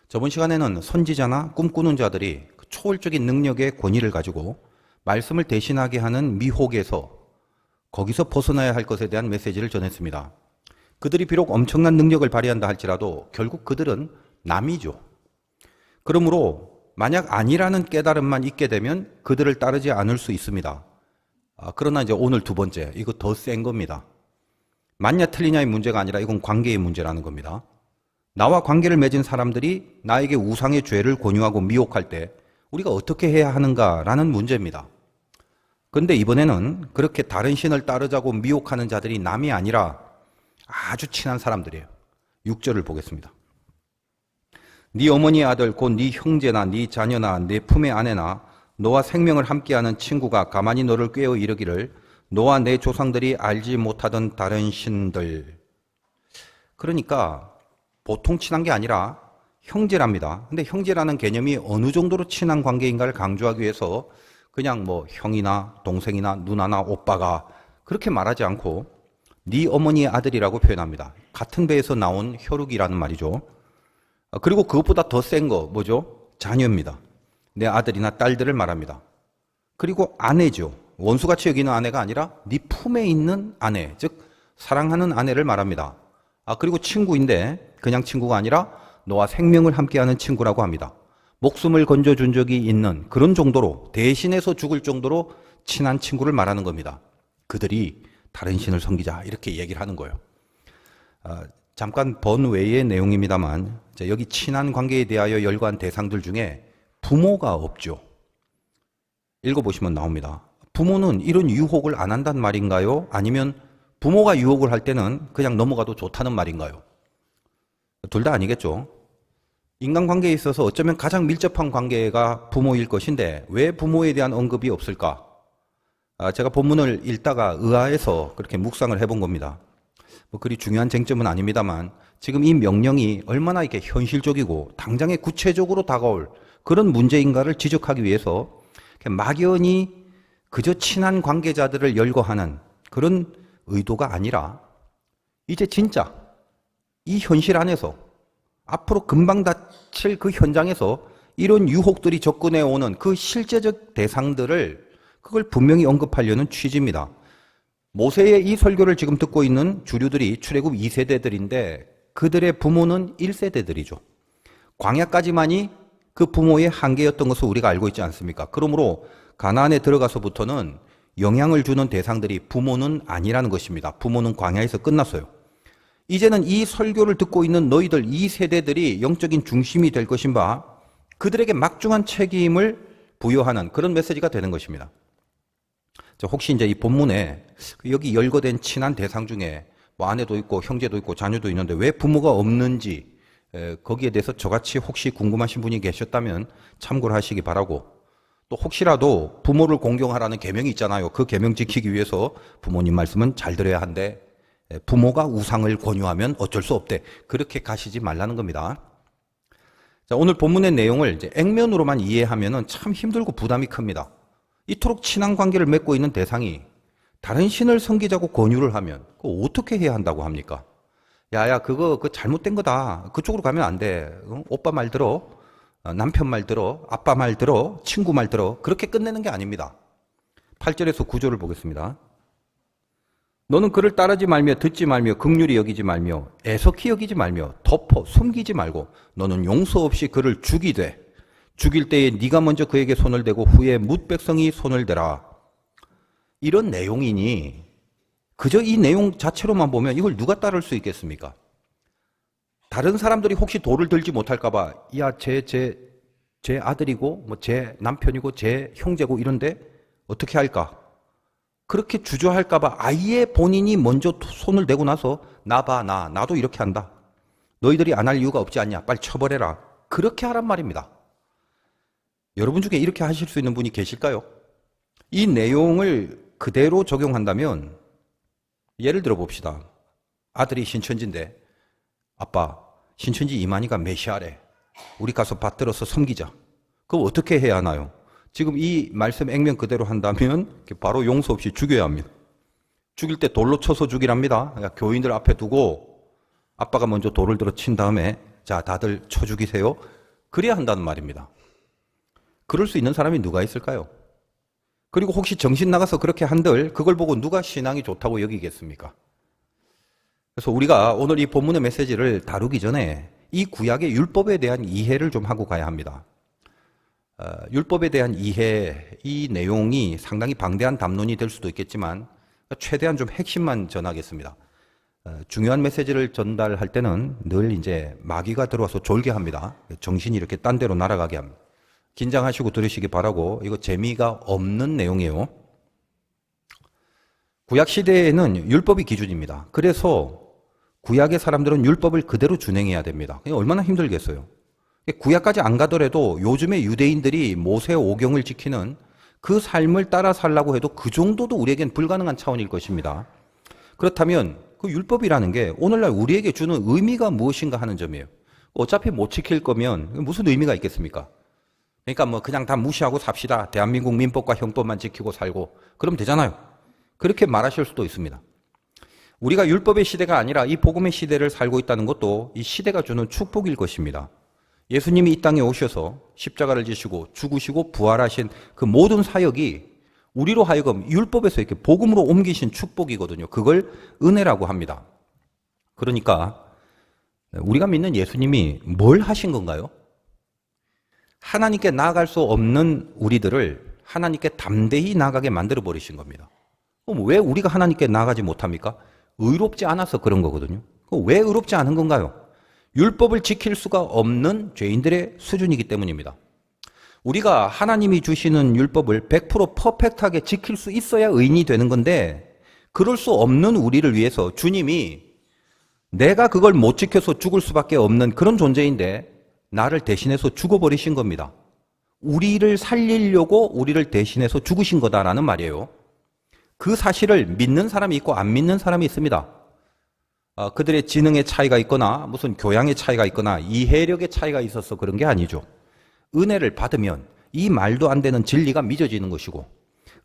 저번 시간에는 선지자나 꿈꾸는 자들이 그 초월적인 능력의 권위를 가지고 말씀을 대신하게 하는 미혹에서 거기서 벗어나야 할 것에 대한 메시지를 전했습니다. 그들이 비록 엄청난 능력을 발휘한다 할지라도 결국 그들은 남이죠. 그러므로 만약 아니라는 깨달음만 있게 되면 그들을 따르지 않을 수 있습니다. 그러나 이제 오늘 두 번째, 이거 더 센 겁니다. 맞냐 틀리냐의 문제가 아니라 이건 관계의 문제라는 겁니다. 나와 관계를 맺은 사람들이 나에게 우상의 죄를 권유하고 미혹할 때 우리가 어떻게 해야 하는가라는 문제입니다. 그런데 이번에는 그렇게 다른 신을 따르자고 미혹하는 자들이 남이 아니라 아주 친한 사람들이에요. 6절을 보겠습니다. 네 어머니의 아들 곧 네 형제나 네 자녀나 네 품의 아내나 너와 생명을 함께하는 친구가 가만히 너를 꾀어 이르기를 너와 내 조상들이 알지 못하던 다른 신들. 그러니까 보통 친한 게 아니라 형제랍니다. 근데 형제라는 개념이 어느 정도로 친한 관계인가를 강조하기 위해서 그냥 뭐 형이나 동생이나 누나나 오빠가 그렇게 말하지 않고 네 어머니의 아들이라고 표현합니다. 같은 배에서 나온 혈육이라는 말이죠. 그리고 그것보다 더 센 거 뭐죠? 자녀입니다. 내 아들이나 딸들을 말합니다. 그리고 아내죠. 원수같이 여기는 아내가 아니라 네 품에 있는 아내, 즉 사랑하는 아내를 말합니다. 그리고 친구인데 그냥 친구가 아니라 너와 생명을 함께하는 친구라고 합니다. 목숨을 건져준 적이 있는 그런 정도로 대신해서 죽을 정도로 친한 친구를 말하는 겁니다. 그들이 다른 신을 섬기자 이렇게 얘기를 하는 거예요. 잠깐 번외의 내용입니다만 여기 친한 관계에 대하여 열거한 대상들 중에 부모가 없죠. 읽어보시면 나옵니다. 부모는 이런 유혹을 안 한다는 말인가요? 아니면 부모가 유혹을 할 때는 그냥 넘어가도 좋다는 말인가요? 둘 다 아니겠죠. 인간관계에 있어서 어쩌면 가장 밀접한 관계가 부모일 것인데 왜 부모에 대한 언급이 없을까? 제가 본문을 읽다가 의아해서 그렇게 묵상을 해본 겁니다. 뭐 그리 중요한 쟁점은 아닙니다만 지금 이 명령이 얼마나 이렇게 현실적이고 당장에 구체적으로 다가올 그런 문제인가를 지적하기 위해서 막연히 그저 친한 관계자들을 열거하는 그런 의도가 아니라 이제 진짜 이 현실 안에서 앞으로 금방 닥칠 그 현장에서 이런 유혹들이 접근해 오는 그 실제적 대상들을 그걸 분명히 언급하려는 취지입니다. 모세의 이 설교를 지금 듣고 있는 주류들이 출애굽 2세대들인데 그들의 부모는 1세대들이죠. 광야까지만이 그 부모의 한계였던 것을 우리가 알고 있지 않습니까? 그러므로 가나안에 들어가서부터는 영향을 주는 대상들이 부모는 아니라는 것입니다. 부모는 광야에서 끝났어요. 이제는 이 설교를 듣고 있는 너희들 이 세대들이 영적인 중심이 될 것인 바 그들에게 막중한 책임을 부여하는 그런 메시지가 되는 것입니다. 혹시 이제 이 본문에 여기 열거된 친한 대상 중에 뭐 아내도 있고 형제도 있고 자녀도 있는데 왜 부모가 없는지 거기에 대해서 저같이 혹시 궁금하신 분이 계셨다면 참고를 하시기 바라고, 또 혹시라도 부모를 공경하라는 계명이 있잖아요. 그 계명 지키기 위해서 부모님 말씀은 잘 들어야 한대. 부모가 우상을 권유하면 어쩔 수 없대. 그렇게 가시지 말라는 겁니다. 자, 오늘 본문의 내용을 이제 액면으로만 이해하면 참 힘들고 부담이 큽니다. 이토록 친한 관계를 맺고 있는 대상이 다른 신을 섬기자고 권유를 하면 그거 어떻게 해야 한다고 합니까? 야야 그거 잘못된 거다. 그쪽으로 가면 안 돼. 오빠 말 들어. 남편 말 들어. 아빠 말 들어. 친구 말 들어. 그렇게 끝내는 게 아닙니다. 8절에서 9절을 보겠습니다. 너는 그를 따르지 말며 듣지 말며 긍휼히 여기지 말며 애석히 여기지 말며 덮어 숨기지 말고 너는 용서 없이 그를 죽이되 죽일 때에 네가 먼저 그에게 손을 대고 후에 뭇 백성이 손을 대라. 이런 내용이니 그저 이 내용 자체로만 보면 이걸 누가 따를 수 있겠습니까? 다른 사람들이 혹시 돌을 들지 못할까 봐 야, 제 아들이고 뭐 제 남편이고 제 형제고 이런데 어떻게 할까? 그렇게 주저할까 봐 아예 본인이 먼저 손을 대고 나서 나도 이렇게 한다. 너희들이 안 할 이유가 없지 않냐? 빨리 처벌해라. 그렇게 하란 말입니다. 여러분 중에 이렇게 하실 수 있는 분이 계실까요? 이 내용을 그대로 적용한다면 예를 들어 봅시다. 아들이 신천지인데 아빠 신천지 이만희가 메시아래. 우리 가서 받들어서 섬기자. 그럼 어떻게 해야 하나요? 지금 이 말씀 액면 그대로 한다면 바로 용서 없이 죽여야 합니다. 죽일 때 돌로 쳐서 죽이랍니다. 그러니까 교인들 앞에 두고 아빠가 먼저 돌을 들어 친 다음에 자 다들 쳐 죽이세요. 그래야 한다는 말입니다. 그럴 수 있는 사람이 누가 있을까요? 그리고 혹시 정신 나가서 그렇게 한들 그걸 보고 누가 신앙이 좋다고 여기겠습니까? 그래서 우리가 오늘 이 본문의 메시지를 다루기 전에 이 구약의 율법에 대한 이해를 좀 하고 가야 합니다. 율법에 대한 이해, 이 내용이 상당히 방대한 담론이 될 수도 있겠지만 최대한 좀 핵심만 전하겠습니다. 중요한 메시지를 전달할 때는 늘 이제 마귀가 들어와서 졸게 합니다. 정신이 이렇게 딴 데로 날아가게 합니다. 긴장하시고 들으시기 바라고, 이거 재미가 없는 내용이에요. 구약 시대에는 율법이 기준입니다. 그래서 구약의 사람들은 율법을 그대로 준행해야 됩니다. 얼마나 힘들겠어요. 구약까지 안 가더라도 요즘의 유대인들이 모세 오경을 지키는 그 삶을 따라 살라고 해도 그 정도도 우리에겐 불가능한 차원일 것입니다. 그렇다면 그 율법이라는 게 오늘날 우리에게 주는 의미가 무엇인가 하는 점이에요. 어차피 못 지킬 거면 무슨 의미가 있겠습니까? 그러니까 뭐 그냥 다 무시하고 삽시다. 대한민국 민법과 형법만 지키고 살고 그러면 되잖아요. 그렇게 말하실 수도 있습니다. 우리가 율법의 시대가 아니라 이 복음의 시대를 살고 있다는 것도 이 시대가 주는 축복일 것입니다. 예수님이 이 땅에 오셔서 십자가를 지시고 죽으시고 부활하신 그 모든 사역이 우리로 하여금 율법에서 이렇게 복음으로 옮기신 축복이거든요. 그걸 은혜라고 합니다. 그러니까 우리가 믿는 예수님이 뭘 하신 건가요? 하나님께 나아갈 수 없는 우리들을 하나님께 담대히 나아가게 만들어 버리신 겁니다. 그럼 왜 우리가 하나님께 나아가지 못합니까? 의롭지 않아서 그런 거거든요. 왜 의롭지 않은 건가요? 율법을 지킬 수가 없는 죄인들의 수준이기 때문입니다. 우리가 하나님이 주시는 율법을 100% 퍼펙트하게 지킬 수 있어야 의인이 되는 건데, 그럴 수 없는 우리를 위해서 주님이 내가 그걸 못 지켜서 죽을 수밖에 없는 그런 존재인데 나를 대신해서 죽어버리신 겁니다. 우리를 살리려고 우리를 대신해서 죽으신 거다라는 말이에요. 그 사실을 믿는 사람이 있고 안 믿는 사람이 있습니다. 그들의 지능의 차이가 있거나 무슨 교양의 차이가 있거나 이해력의 차이가 있어서 그런 게 아니죠. 은혜를 받으면 이 말도 안 되는 진리가 믿어지는 것이고,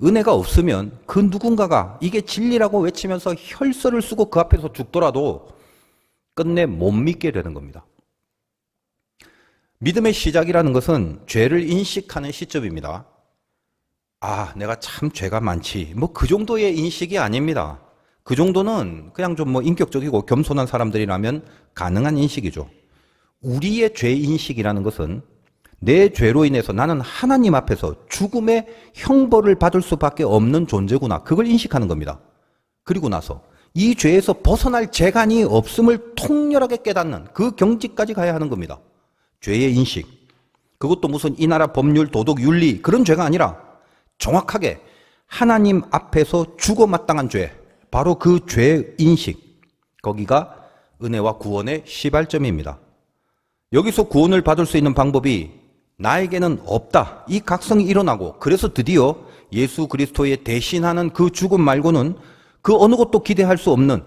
은혜가 없으면 그 누군가가 이게 진리라고 외치면서 혈서를 쓰고 그 앞에서 죽더라도 끝내 못 믿게 되는 겁니다. 믿음의 시작이라는 것은 죄를 인식하는 시점입니다. 아, 내가 참 죄가 많지. 뭐 그 정도의 인식이 아닙니다. 그 정도는 그냥 좀 뭐 인격적이고 겸손한 사람들이라면 가능한 인식이죠. 우리의 죄 인식이라는 것은 내 죄로 인해서 나는 하나님 앞에서 죽음의 형벌을 받을 수밖에 없는 존재구나. 그걸 인식하는 겁니다. 그리고 나서 이 죄에서 벗어날 재간이 없음을 통렬하게 깨닫는 그 경지까지 가야 하는 겁니다. 죄의 인식. 그것도 무슨 이 나라 법률, 도덕, 윤리 그런 죄가 아니라 정확하게 하나님 앞에서 죽어 마땅한 죄, 바로 그 죄 인식, 거기가 은혜와 구원의 시발점입니다. 여기서 구원을 받을 수 있는 방법이 나에게는 없다, 이 각성이 일어나고, 그래서 드디어 예수 그리스도의 대신하는 그 죽음 말고는 그 어느 것도 기대할 수 없는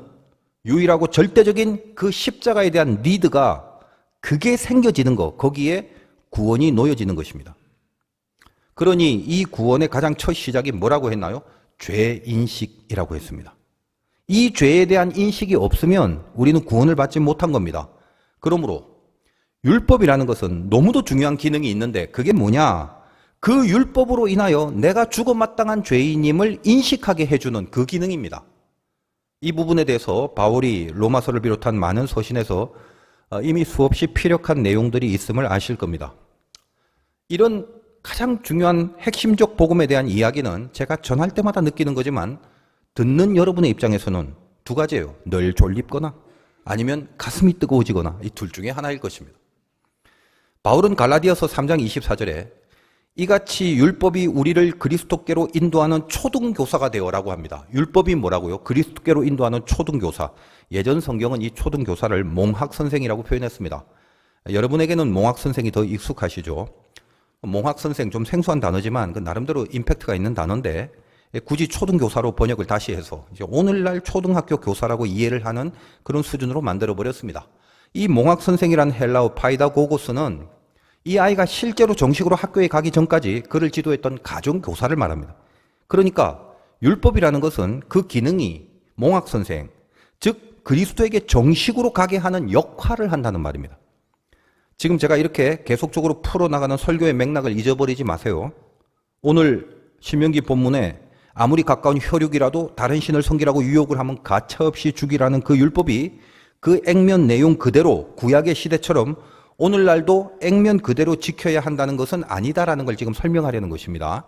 유일하고 절대적인 그 십자가에 대한 니드가, 그게 생겨지는 것, 거기에 구원이 놓여지는 것입니다. 그러니 이 구원의 가장 첫 시작이 뭐라고 했나요? 죄인식이라고 했습니다. 이 죄에 대한 인식이 없으면 우리는 구원을 받지 못한 겁니다. 그러므로 율법이라는 것은 너무도 중요한 기능이 있는데, 그게 뭐냐? 그 율법으로 인하여 내가 죽어 마땅한 죄인임을 인식하게 해주는 그 기능입니다. 이 부분에 대해서 바울이 로마서를 비롯한 많은 서신에서 이미 수없이 피력한 내용들이 있음을 아실 겁니다. 이런 가장 중요한 핵심적 복음에 대한 이야기는 제가 전할 때마다 느끼는 거지만, 듣는 여러분의 입장에서는 두 가지예요. 늘 졸립거나 아니면 가슴이 뜨거워지거나, 이 둘 중에 하나일 것입니다. 바울은 갈라디아서 3장 24절에 이같이 율법이 우리를 그리스도께로 인도하는 초등교사가 되어라고 합니다. 율법이 뭐라고요? 그리스도께로 인도하는 초등교사. 예전 성경은 이 초등교사를 몽학선생이라고 표현했습니다. 여러분에게는 몽학선생이 더 익숙하시죠? 몽학선생, 좀 생소한 단어지만 그 나름대로 임팩트가 있는 단어인데, 굳이 초등교사로 번역을 다시 해서 이제 오늘날 초등학교 교사라고 이해를 하는 그런 수준으로 만들어버렸습니다. 이 몽학선생이라는 헬라어 파이다고고스는 이 아이가 실제로 정식으로 학교에 가기 전까지 그를 지도했던 가정교사를 말합니다. 그러니까 율법이라는 것은 그 기능이 몽학선생, 즉 그리스도에게 정식으로 가게 하는 역할을 한다는 말입니다. 지금 제가 이렇게 계속적으로 풀어나가는 설교의 맥락을 잊어버리지 마세요. 오늘 신명기 본문에 아무리 가까운 혈육이라도 다른 신을 섬기라고 유혹을 하면 가차없이 죽이라는 그 율법이 그 액면 내용 그대로 구약의 시대처럼 오늘날도 액면 그대로 지켜야 한다는 것은 아니다라는 걸 지금 설명하려는 것입니다.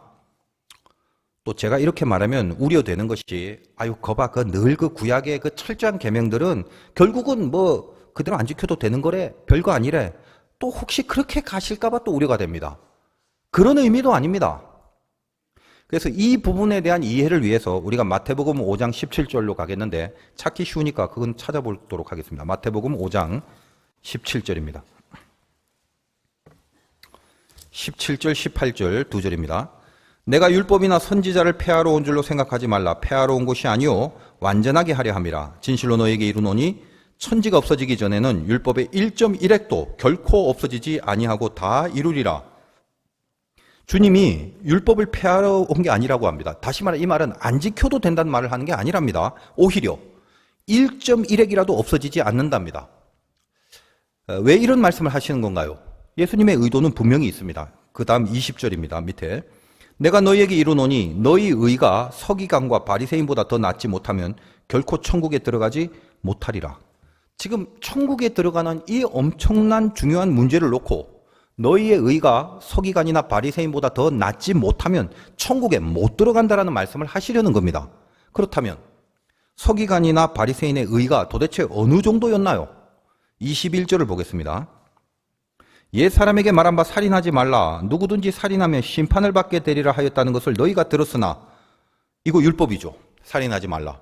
또 제가 이렇게 말하면 우려되는 것이 아유 거봐 늘 그 구약의 그 철저한 계명들은 결국은 뭐 그대로 안 지켜도 되는 거래 별거 아니래 또 혹시 그렇게 가실까 봐 또 우려가 됩니다. 그런 의미도 아닙니다. 그래서 이 부분에 대한 이해를 위해서 우리가 마태복음 5장 17절로 가겠는데 찾기 쉬우니까 그건 찾아보도록 하겠습니다. 마태복음 5장 17절입니다. 17절 18절 두 절입니다. 내가 율법이나 선지자를 폐하러 온 줄로 생각하지 말라. 폐하러 온 것이 아니요 완전하게 하려 함이라. 진실로 너에게 이르노니 천지가 없어지기 전에는 율법의 1.1핵도 결코 없어지지 아니하고 다 이루리라. 주님이 율법을 폐하러 온 게 아니라고 합니다. 다시 말해 이 말은 안 지켜도 된다는 말을 하는 게 아니랍니다. 오히려 1.1핵이라도 없어지지 않는답니다. 왜 이런 말씀을 하시는 건가요? 예수님의 의도는 분명히 있습니다. 그 다음 20절입니다. 밑에 내가 너희에게 이르노니 너희 의가 서기관과 바리새인보다 더 낫지 못하면 결코 천국에 들어가지 못하리라. 지금 천국에 들어가는 이 엄청난 중요한 문제를 놓고 너희의 의가 서기관이나 바리새인보다 더 낫지 못하면 천국에 못 들어간다라는 말씀을 하시려는 겁니다. 그렇다면 서기관이나 바리새인의 의가 도대체 어느 정도였나요? 21절을 보겠습니다. 옛 사람에게 말한 바 살인하지 말라. 누구든지 살인하면 심판을 받게 되리라 하였다는 것을 너희가 들었으나 이거 율법이죠. 살인하지 말라.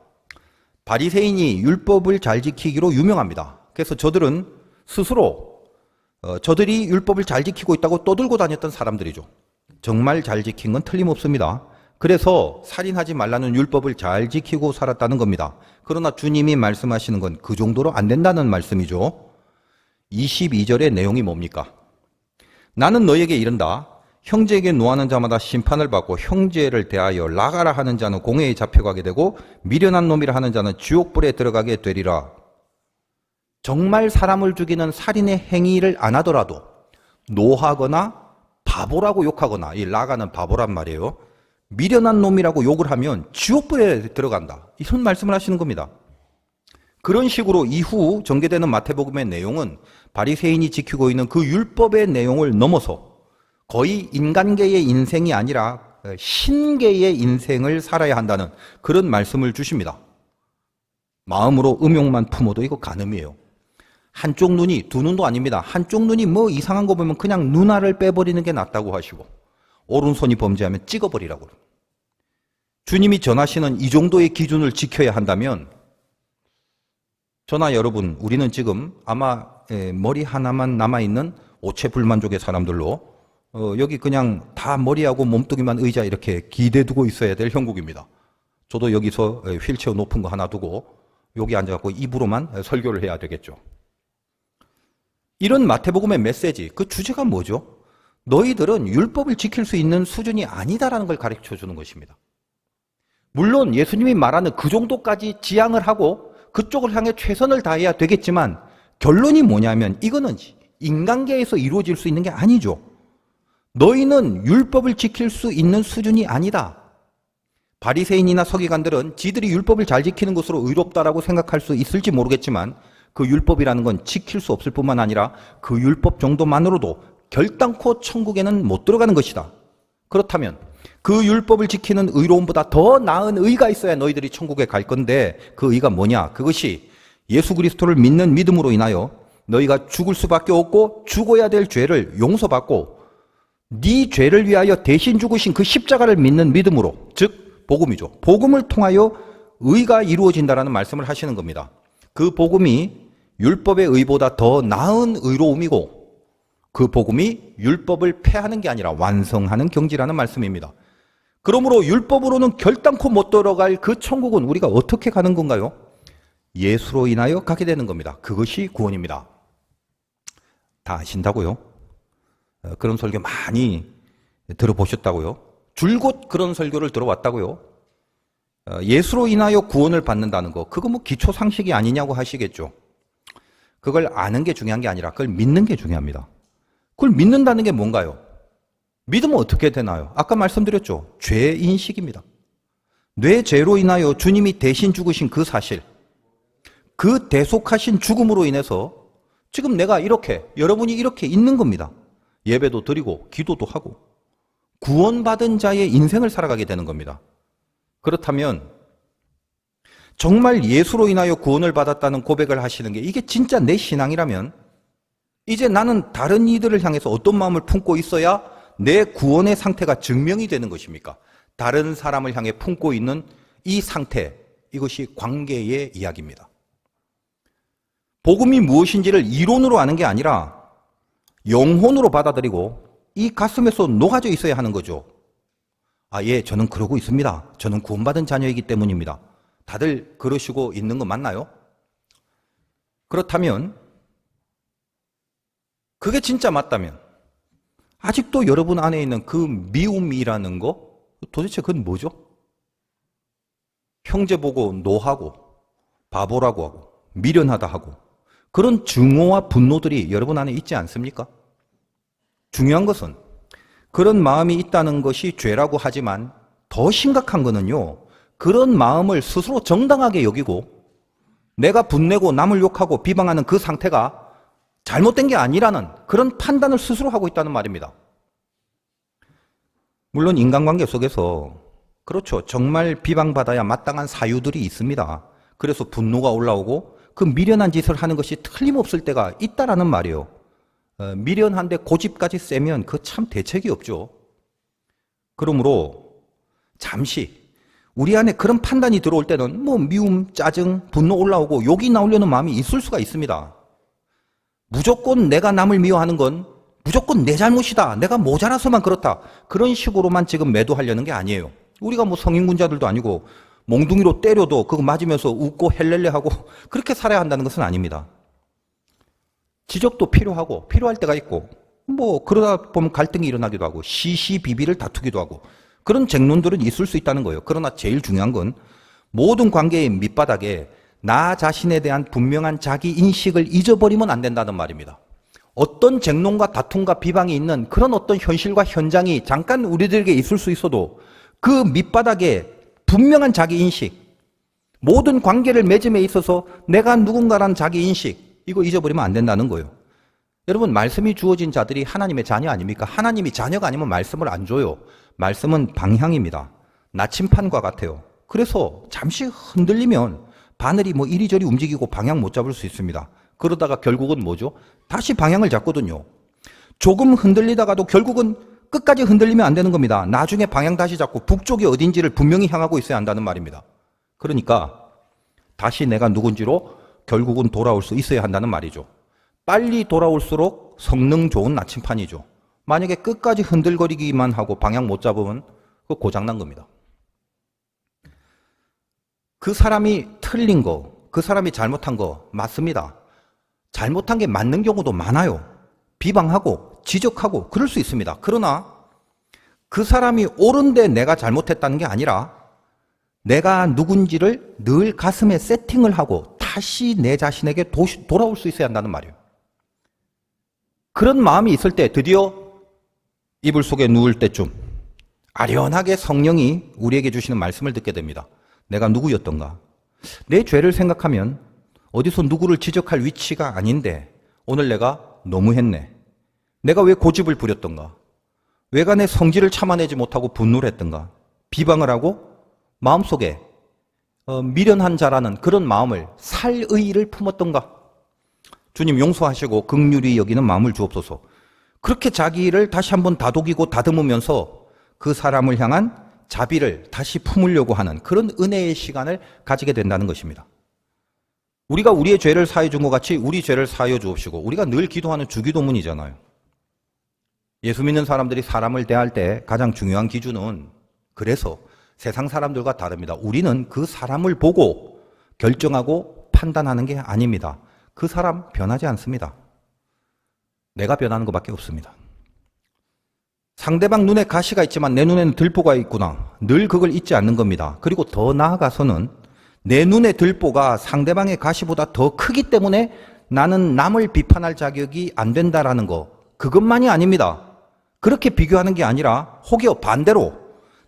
바리새인이 율법을 잘 지키기로 유명합니다. 그래서 저들은 스스로 저들이 율법을 잘 지키고 있다고 떠들고 다녔던 사람들이죠. 정말 잘 지킨 건 틀림없습니다. 그래서 살인하지 말라는 율법을 잘 지키고 살았다는 겁니다. 그러나 주님이 말씀하시는 건 그 정도로 안 된다는 말씀이죠. 22절의 내용이 뭡니까? 나는 너에게 이른다. 형제에게 노하는 자마다 심판을 받고 형제를 대하여 나가라 하는 자는 공회에 잡혀가게 되고 미련한 놈이라 하는 자는 지옥불에 들어가게 되리라. 정말 사람을 죽이는 살인의 행위를 안 하더라도 노하거나 바보라고 욕하거나 이 나가는 바보란 말이에요. 미련한 놈이라고 욕을 하면 지옥불에 들어간다. 이런 말씀을 하시는 겁니다. 그런 식으로 이후 전개되는 마태복음의 내용은 바리새인이 지키고 있는 그 율법의 내용을 넘어서 거의 인간계의 인생이 아니라 신계의 인생을 살아야 한다는 그런 말씀을 주십니다. 마음으로 음욕만 품어도 이거 간음이에요. 한쪽 눈이 두 눈도 아닙니다. 한쪽 눈이 뭐 이상한 거 보면 그냥 눈알을 빼버리는 게 낫다고 하시고 오른손이 범죄하면 찍어버리라고. 주님이 전하시는 이 정도의 기준을 지켜야 한다면 저나 여러분 우리는 지금 아마 머리 하나만 남아있는 오체불만족의 사람들로 여기 그냥 다 머리하고 몸뚱이만 의자 이렇게 기대두고 있어야 될 형국입니다. 저도 여기서 휠체어 높은 거 하나 두고 여기 앉아갖고 입으로만 설교를 해야 되겠죠. 이런 마태복음의 메시지, 그 주제가 뭐죠? 너희들은 율법을 지킬 수 있는 수준이 아니다라는 걸 가르쳐 주는 것입니다. 물론 예수님이 말하는 그 정도까지 지향을 하고 그쪽을 향해 최선을 다해야 되겠지만 결론이 뭐냐면 이거는 인간계에서 이루어질 수 있는 게 아니죠. 너희는 율법을 지킬 수 있는 수준이 아니다. 바리새인이나 서기관들은 지들이 율법을 잘 지키는 것으로 의롭다라고 생각할 수 있을지 모르겠지만 그 율법이라는 건 지킬 수 없을 뿐만 아니라 그 율법 정도만으로도 결단코 천국에는 못 들어가는 것이다. 그렇다면 그 율법을 지키는 의로움보다 더 나은 의가 있어야 너희들이 천국에 갈 건데 그 의가 뭐냐? 그것이 예수 그리스도를 믿는 믿음으로 인하여 너희가 죽을 수밖에 없고 죽어야 될 죄를 용서받고 네 죄를 위하여 대신 죽으신 그 십자가를 믿는 믿음으로, 즉 복음이죠. 복음을 통하여 의가 이루어진다라는 말씀을 하시는 겁니다. 그 복음이 율법의 의보다 더 나은 의로움이고 그 복음이 율법을 폐하는 게 아니라 완성하는 경지라는 말씀입니다. 그러므로 율법으로는 결단코 못 들어갈 그 천국은 우리가 어떻게 가는 건가요? 예수로 인하여 가게 되는 겁니다. 그것이 구원입니다. 다 아신다고요? 그런 설교 많이 들어보셨다고요? 줄곧 그런 설교를 들어왔다고요? 예수로 인하여 구원을 받는다는 거, 그거 뭐 기초 상식이 아니냐고 하시겠죠. 그걸 아는 게 중요한 게 아니라 그걸 믿는 게 중요합니다. 그걸 믿는다는 게 뭔가요? 믿으면 어떻게 되나요? 아까 말씀드렸죠. 죄인식입니다. 뇌 죄로 인하여 주님이 대신 죽으신 그 사실, 그 대속하신 죽음으로 인해서 지금 내가 이렇게, 여러분이 이렇게 있는 겁니다. 예배도 드리고 기도도 하고 구원받은 자의 인생을 살아가게 되는 겁니다. 그렇다면 정말 예수로 인하여 구원을 받았다는 고백을 하시는 게 이게 진짜 내 신앙이라면 이제 나는 다른 이들을 향해서 어떤 마음을 품고 있어야 내 구원의 상태가 증명이 되는 것입니까? 다른 사람을 향해 품고 있는 이 상태, 이것이 관계의 이야기입니다. 복음이 무엇인지를 이론으로 아는 게 아니라 영혼으로 받아들이고 이 가슴에서 녹아져 있어야 하는 거죠. 아, 예, 저는 그러고 있습니다. 저는 구원받은 자녀이기 때문입니다. 다들 그러시고 있는 거 맞나요? 그렇다면 그게 진짜 맞다면 아직도 여러분 안에 있는 그 미움이라는 거 도대체 그건 뭐죠? 형제 보고 노하고 바보라고 하고 미련하다 하고 그런 증오와 분노들이 여러분 안에 있지 않습니까? 중요한 것은 그런 마음이 있다는 것이 죄라고 하지만 더 심각한 거는요, 그런 마음을 스스로 정당하게 여기고 내가 분내고 남을 욕하고 비방하는 그 상태가 잘못된 게 아니라는 그런 판단을 스스로 하고 있다는 말입니다. 물론 인간관계 속에서 그렇죠, 정말 비방받아야 마땅한 사유들이 있습니다. 그래서 분노가 올라오고 그 미련한 짓을 하는 것이 틀림없을 때가 있다라는 말이에요. 미련한데 고집까지 세면 그 참 대책이 없죠. 그러므로 잠시 우리 안에 그런 판단이 들어올 때는 뭐 미움, 짜증, 분노 올라오고 욕이 나오려는 마음이 있을 수가 있습니다. 무조건 내가 남을 미워하는 건 무조건 내 잘못이다. 내가 모자라서만 그렇다. 그런 식으로만 지금 매도하려는 게 아니에요. 우리가 뭐 성인군자들도 아니고 몽둥이로 때려도 그거 맞으면서 웃고 헬렐레 하고 그렇게 살아야 한다는 것은 아닙니다. 지적도 필요하고 필요할 때가 있고 뭐 그러다 보면 갈등이 일어나기도 하고 시시비비를 다투기도 하고 그런 쟁론들은 있을 수 있다는 거예요. 그러나 제일 중요한 건 모든 관계의 밑바닥에 나 자신에 대한 분명한 자기 인식을 잊어버리면 안 된다는 말입니다. 어떤 쟁론과 다툼과 비방이 있는 그런 어떤 현실과 현장이 잠깐 우리들에게 있을 수 있어도 그 밑바닥에 분명한 자기 인식, 모든 관계를 맺음에 있어서 내가 누군가라는 자기 인식, 이거 잊어버리면 안 된다는 거예요. 여러분, 말씀이 주어진 자들이 하나님의 자녀 아닙니까? 하나님이 자녀가 아니면 말씀을 안 줘요. 말씀은 방향입니다. 나침판과 같아요. 그래서 잠시 흔들리면 바늘이 뭐 이리저리 움직이고 방향 못 잡을 수 있습니다. 그러다가 결국은 뭐죠? 다시 방향을 잡거든요. 조금 흔들리다가도 결국은 끝까지 흔들리면 안 되는 겁니다. 나중에 방향 다시 잡고 북쪽이 어딘지를 분명히 향하고 있어야 한다는 말입니다. 그러니까 다시 내가 누군지로 결국은 돌아올 수 있어야 한다는 말이죠. 빨리 돌아올수록 성능 좋은 나침판이죠. 만약에 끝까지 흔들거리기만 하고 방향 못 잡으면 그거 고장난 겁니다. 그 사람이 틀린 거, 그 사람이 잘못한 거 맞습니다. 잘못한 게 맞는 경우도 많아요. 비방하고 지적하고 그럴 수 있습니다. 그러나 그 사람이 옳은데 내가 잘못했다는 게 아니라 내가 누군지를 늘 가슴에 세팅을 하고 다시 내 자신에게 돌아올 수 있어야 한다는 말이에요. 그런 마음이 있을 때 드디어 이불 속에 누울 때쯤 아련하게 성령이 우리에게 주시는 말씀을 듣게 됩니다. 내가 누구였던가? 내 죄를 생각하면 어디서 누구를 지적할 위치가 아닌데 오늘 내가 너무했네. 내가 왜 고집을 부렸던가? 왜가 내 성질을 참아내지 못하고 분노를 했던가? 비방을 하고 마음속에 미련한 자라는 그런 마음을 살 의의를 품었던가? 주님 용서하시고 긍휼히 여기는 마음을 주옵소서. 그렇게 자기를 다시 한번 다독이고 다듬으면서 그 사람을 향한 자비를 다시 품으려고 하는 그런 은혜의 시간을 가지게 된다는 것입니다. 우리가 우리의 죄를 사해 준 것 같이 우리 죄를 사하여 주옵시고, 우리가 늘 기도하는 주기도문이잖아요. 예수 믿는 사람들이 사람을 대할 때 가장 중요한 기준은 그래서 세상 사람들과 다릅니다. 우리는 그 사람을 보고 결정하고 판단하는 게 아닙니다. 그 사람 변하지 않습니다. 내가 변하는 것밖에 없습니다. 상대방 눈에 가시가 있지만 내 눈에는 들보가 있구나. 늘 그걸 잊지 않는 겁니다. 그리고 더 나아가서는 내 눈의 들보가 상대방의 가시보다 더 크기 때문에 나는 남을 비판할 자격이 안 된다라는 거, 그것만이 아닙니다. 그렇게 비교하는 게 아니라 혹여 반대로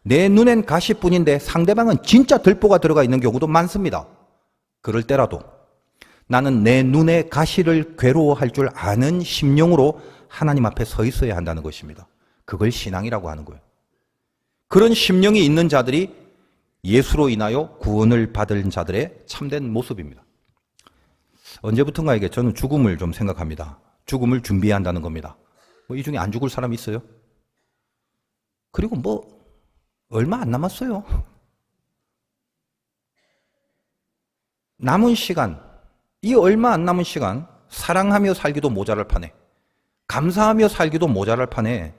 내 눈엔 가시뿐인데 상대방은 진짜 들보가 들어가 있는 경우도 많습니다. 그럴 때라도 나는 내 눈에 가시를 괴로워할 줄 아는 심령으로 하나님 앞에 서 있어야 한다는 것입니다. 그걸 신앙이라고 하는 거예요. 그런 심령이 있는 자들이 예수로 인하여 구원을 받은 자들의 참된 모습입니다. 언제부턴가 저는 죽음을 좀 생각합니다. 죽음을 준비해야 한다는 겁니다. 이 중에 안 죽을 사람 있어요? 그리고 얼마 안 남았어요. 남은 시간, 이 얼마 안 남은 시간, 사랑하며 살기도 모자랄 판에, 감사하며 살기도 모자랄 판에,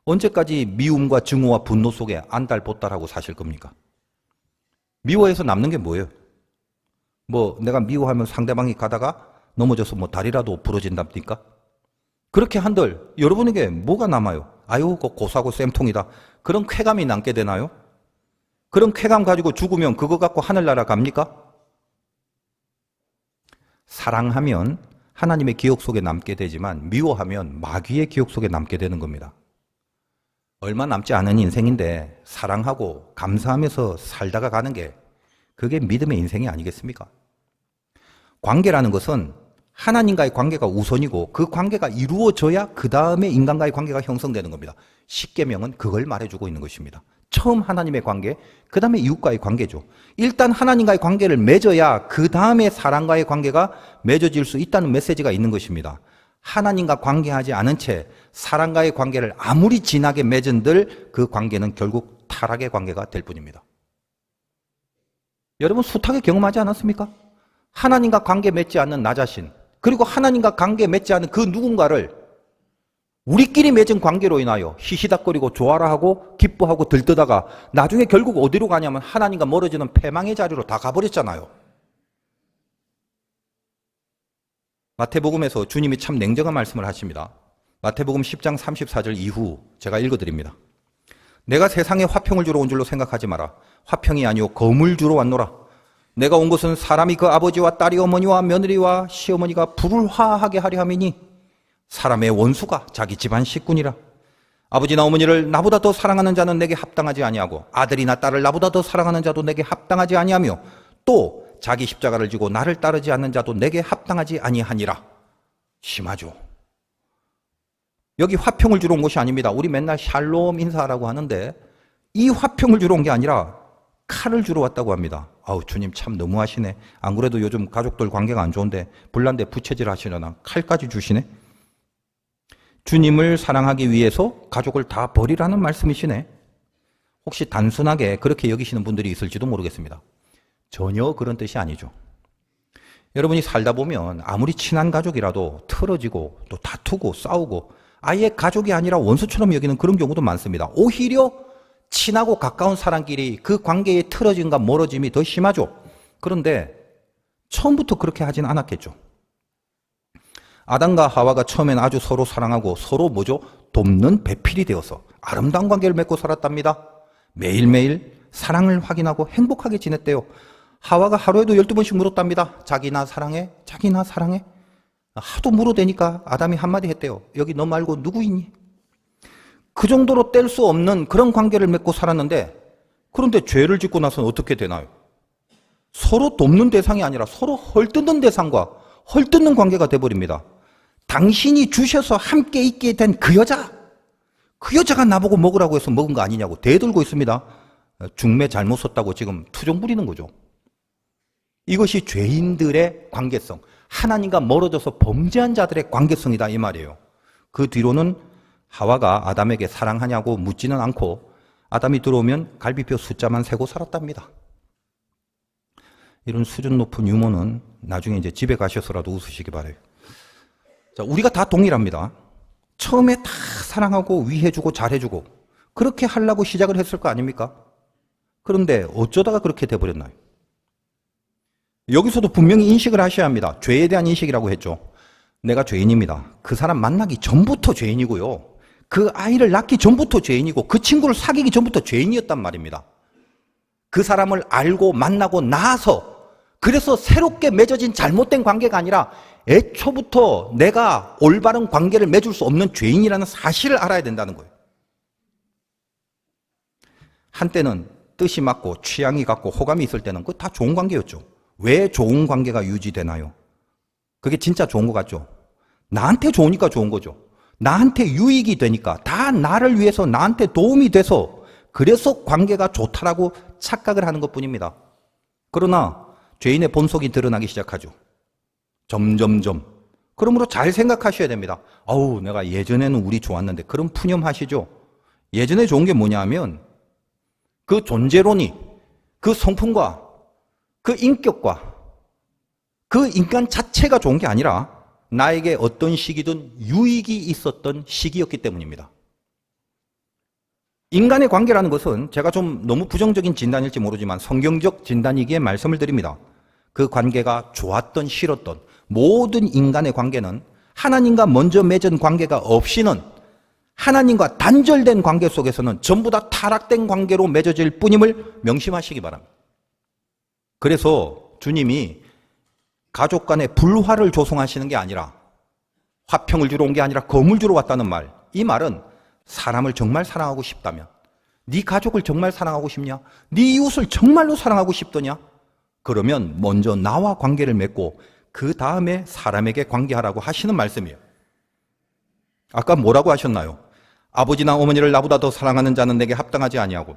언제까지 미움과 증오와 분노 속에 안달보달하고 사실 겁니까? 미워해서 남는 게 뭐예요? 내가 미워하면 상대방이 가다가 넘어져서 다리라도 부러진답니까? 그렇게 한들 여러분에게 뭐가 남아요? 아유, 고사고 쌤통이다. 그런 쾌감이 남게 되나요? 그런 쾌감 가지고 죽으면 그거 갖고 하늘나라 갑니까? 사랑하면 하나님의 기억 속에 남게 되지만 미워하면 마귀의 기억 속에 남게 되는 겁니다. 얼마 남지 않은 인생인데 사랑하고 감사하면서 살다가 가는 게 그게 믿음의 인생이 아니겠습니까? 관계라는 것은 하나님과의 관계가 우선이고 그 관계가 이루어져야 그 다음에 인간과의 관계가 형성되는 겁니다. 십계명은 그걸 말해주고 있는 것입니다. 처음 하나님의 관계, 그 다음에 이웃과의 관계죠. 일단 하나님과의 관계를 맺어야 그 다음에 사람과의 관계가 맺어질 수 있다는 메시지가 있는 것입니다. 하나님과 관계하지 않은 채 사람과의 관계를 아무리 진하게 맺은들 그 관계는 결국 타락의 관계가 될 뿐입니다. 여러분 숱하게 경험하지 않았습니까? 하나님과 관계 맺지 않는 나 자신, 그리고 하나님과 관계 맺지 않은 그 누군가를 우리끼리 맺은 관계로 인하여 히히닥거리고 좋아라 하고 기뻐하고 들뜨다가 나중에 결국 어디로 가냐면 하나님과 멀어지는 패망의 자리로 다 가버렸잖아요. 마태복음에서 주님이 참 냉정한 말씀을 하십니다. 마태복음 10장 34절 이후 제가 읽어드립니다. 내가 세상에 화평을 주러 온 줄로 생각하지 마라. 화평이 아니오 검을 주러 왔노라. 내가 온 것은 사람이 그 아버지와 딸이 어머니와 며느리와 시어머니가 불화하게 하려 함이니 사람의 원수가 자기 집안 식구니라. 아버지나 어머니를 나보다 더 사랑하는 자는 내게 합당하지 아니하고 아들이나 딸을 나보다 더 사랑하는 자도 내게 합당하지 아니하며 또 자기 십자가를 지고 나를 따르지 않는 자도 내게 합당하지 아니하니라. 심하죠. 여기 화평을 주러 온 것이 아닙니다. 우리 맨날 샬롬 인사라고 하는데 이 화평을 주러 온 게 아니라 칼을 주러 왔다고 합니다. 아우, 주님 참 너무하시네. 안 그래도 요즘 가족들 관계가 안 좋은데 불난데 부채질 하시려나 칼까지 주시네. 주님을 사랑하기 위해서 가족을 다 버리라는 말씀이시네. 혹시 단순하게 그렇게 여기시는 분들이 있을지도 모르겠습니다. 전혀 그런 뜻이 아니죠. 여러분이 살다 보면 아무리 친한 가족이라도 틀어지고 또 다투고 싸우고 아예 가족이 아니라 원수처럼 여기는 그런 경우도 많습니다. 오히려 친하고 가까운 사람끼리 그 관계의 틀어짐과 멀어짐이 더 심하죠. 그런데 처음부터 그렇게 하진 않았겠죠. 아담과 하와가 처음엔 아주 서로 사랑하고 서로 돕는 배필이 되어서 아름다운 관계를 맺고 살았답니다. 매일매일 사랑을 확인하고 행복하게 지냈대요. 하와가 하루에도 12번씩 물었답니다. 자기나 사랑해? 자기나 사랑해? 하도 물어대니까 아담이 한마디 했대요. 여기 너 말고 누구 있니? 그 정도로 뗄 수 없는 그런 관계를 맺고 살았는데 그런데 죄를 짓고 나서는 어떻게 되나요? 서로 돕는 대상이 아니라 서로 헐뜯는 대상과 헐뜯는 관계가 돼버립니다. 당신이 주셔서 함께 있게 된 그 여자가 나보고 먹으라고 해서 먹은 거 아니냐고 대들고 있습니다. 중매 잘못 썼다고 지금 투정 부리는 거죠. 이것이 죄인들의 관계성, 하나님과 멀어져서 범죄한 자들의 관계성이다 이 말이에요. 그 뒤로는 하와가 아담에게 사랑하냐고 묻지는 않고 아담이 들어오면 갈비뼈 숫자만 세고 살았답니다. 이런 수준 높은 유머는 나중에 이제 집에 가셔서라도 웃으시기 바라요. 자, 우리가 다 동일합니다. 처음에 다 사랑하고 위해주고 잘해주고 그렇게 하려고 시작을 했을 거 아닙니까? 그런데 어쩌다가 그렇게 돼버렸나요? 여기서도 분명히 인식을 하셔야 합니다. 죄에 대한 인식이라고 했죠. 내가 죄인입니다. 그 사람 만나기 전부터 죄인이고요. 그 아이를 낳기 전부터 죄인이고 그 친구를 사귀기 전부터 죄인이었단 말입니다. 그 사람을 알고 만나고 나서 그래서 새롭게 맺어진 잘못된 관계가 아니라 애초부터 내가 올바른 관계를 맺을 수 없는 죄인이라는 사실을 알아야 된다는 거예요. 한때는 뜻이 맞고 취향이 같고 호감이 있을 때는 그거 다 좋은 관계였죠. 왜 좋은 관계가 유지되나요? 그게 진짜 좋은 것 같죠? 나한테 좋으니까 좋은 거죠. 나한테 유익이 되니까, 다 나를 위해서 나한테 도움이 돼서, 그래서 관계가 좋다라고 착각을 하는 것뿐입니다. 그러나 죄인의 본속이 드러나기 시작하죠. 점점점. 그러므로 잘 생각하셔야 됩니다. 아우, 내가 예전에는 우리 좋았는데. 그럼 푸념하시죠. 예전에 좋은 게 뭐냐 하면 그 존재론이, 그 성품과 그 인격과 그 인간 자체가 좋은 게 아니라 나에게 어떤 시기든 유익이 있었던 시기였기 때문입니다. 인간의 관계라는 것은 제가 좀 너무 부정적인 진단일지 모르지만 성경적 진단이기에 말씀을 드립니다. 그 관계가 좋았던 싫었던 모든 인간의 관계는 하나님과 먼저 맺은 관계가 없이는, 하나님과 단절된 관계 속에서는 전부 다 타락된 관계로 맺어질 뿐임을 명심하시기 바랍니다. 그래서 주님이 가족 간의 불화를 조성하시는 게 아니라, 화평을 주러 온 게 아니라 검을 주러 왔다는 말, 이 말은 사람을 정말 사랑하고 싶다면, 네 가족을 정말 사랑하고 싶냐? 네 이웃을 정말로 사랑하고 싶더냐? 그러면 먼저 나와 관계를 맺고 그 다음에 사람에게 관계하라고 하시는 말씀이에요. 아까 뭐라고 하셨나요? 아버지나 어머니를 나보다 더 사랑하는 자는 내게 합당하지 아니하고,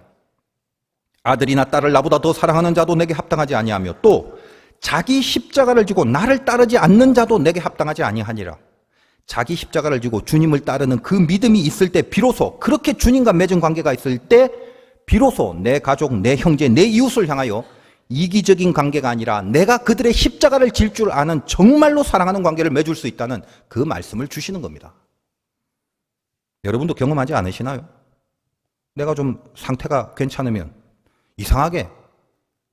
아들이나 딸을 나보다 더 사랑하는 자도 내게 합당하지 아니하며, 또 자기 십자가를 지고 나를 따르지 않는 자도 내게 합당하지 아니하니라. 자기 십자가를 지고 주님을 따르는 그 믿음이 있을 때 비로소, 그렇게 주님과 맺은 관계가 있을 때 비로소 내 가족, 내 형제, 내 이웃을 향하여 이기적인 관계가 아니라 내가 그들의 십자가를 질 줄 아는 정말로 사랑하는 관계를 맺을 수 있다는 그 말씀을 주시는 겁니다. 여러분도 경험하지 않으시나요? 내가 좀 상태가 괜찮으면 이상하게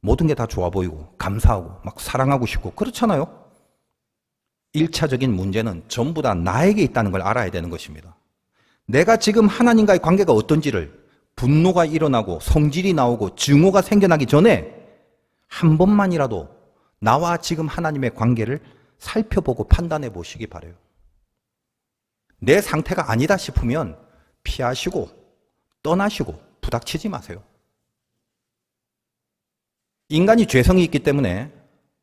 모든 게 다 좋아 보이고 감사하고 막 사랑하고 싶고 그렇잖아요? 1차적인 문제는 전부 다 나에게 있다는 걸 알아야 되는 것입니다. 내가 지금 하나님과의 관계가 어떤지를, 분노가 일어나고 성질이 나오고 증오가 생겨나기 전에 한 번만이라도 나와 지금 하나님의 관계를 살펴보고 판단해 보시기 바라요. 내 상태가 아니다 싶으면 피하시고 떠나시고 부닥치지 마세요. 인간이 죄성이 있기 때문에